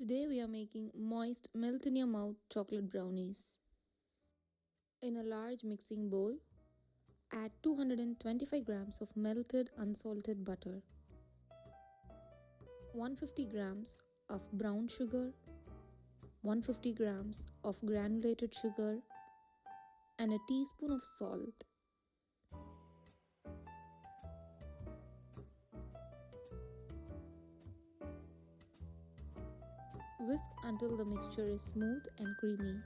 Today we are making moist melt in your mouth chocolate brownies. In a large mixing bowl, add 225 grams of melted unsalted butter, 150 grams of brown sugar, 150 grams of granulated sugar, and a teaspoon of salt. Whisk until the mixture is smooth and creamy.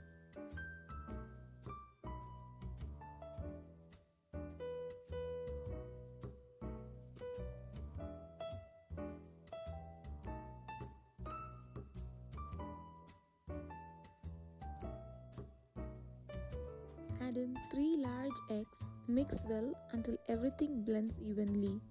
Add in 3 large eggs, mix well until everything blends evenly.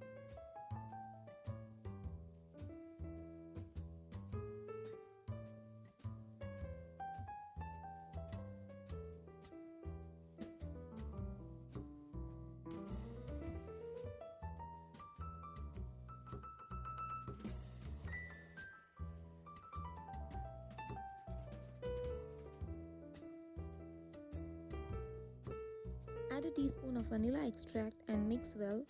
Add a teaspoon of vanilla extract and mix well.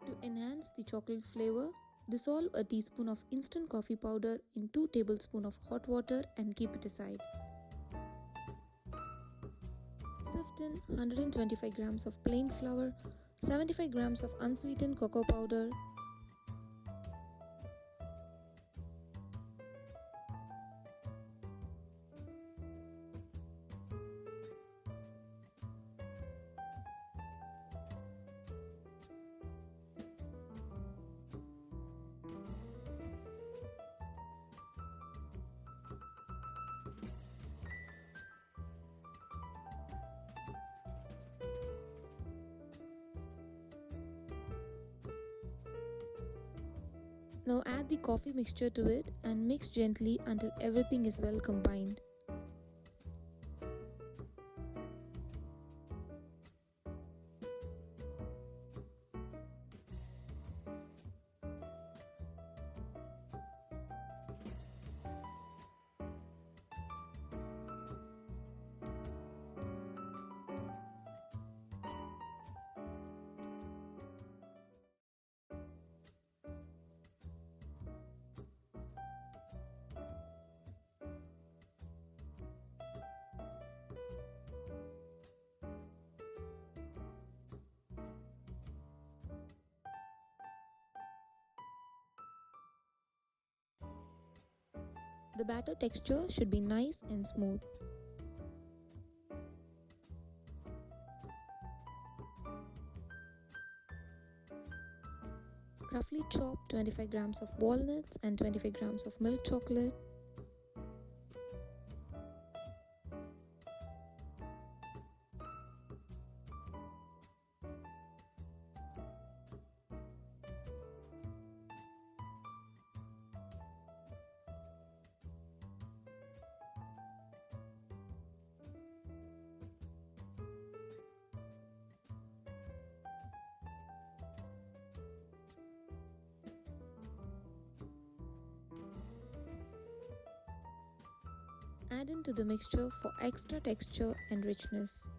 To enhance the chocolate flavor, dissolve a teaspoon of instant coffee powder in 2 tablespoons of hot water and keep it aside. Sift in 125 grams of plain flour, 75 grams of unsweetened cocoa powder, Now add the coffee mixture to it and mix gently until everything is well combined. The batter texture should be nice and smooth. Roughly chop 25 grams of walnuts and 25 grams of milk chocolate. Add into the mixture for extra texture and richness.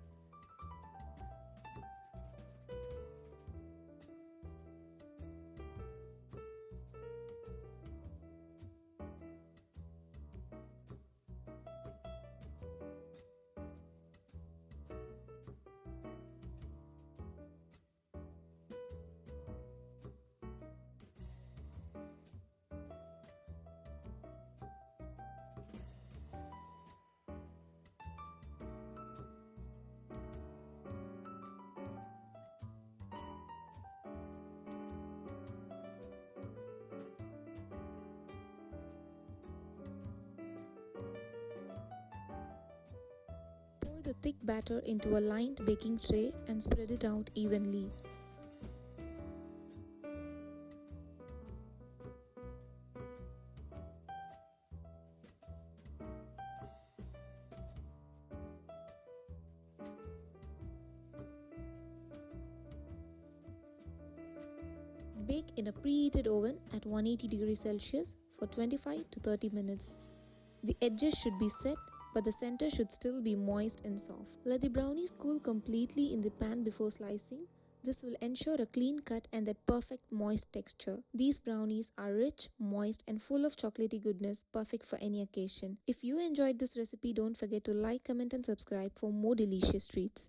Pour the thick batter into a lined baking tray and spread it out evenly. Bake in a preheated oven at 180 degrees Celsius for 25 to 30 minutes. The edges should be set, but the center should still be moist and soft. Let the brownies cool completely in the pan before slicing. This will ensure a clean cut and that perfect moist texture. These brownies are rich, moist and full of chocolatey goodness, perfect for any occasion. If you enjoyed this recipe, don't forget to like, comment and subscribe for more delicious treats.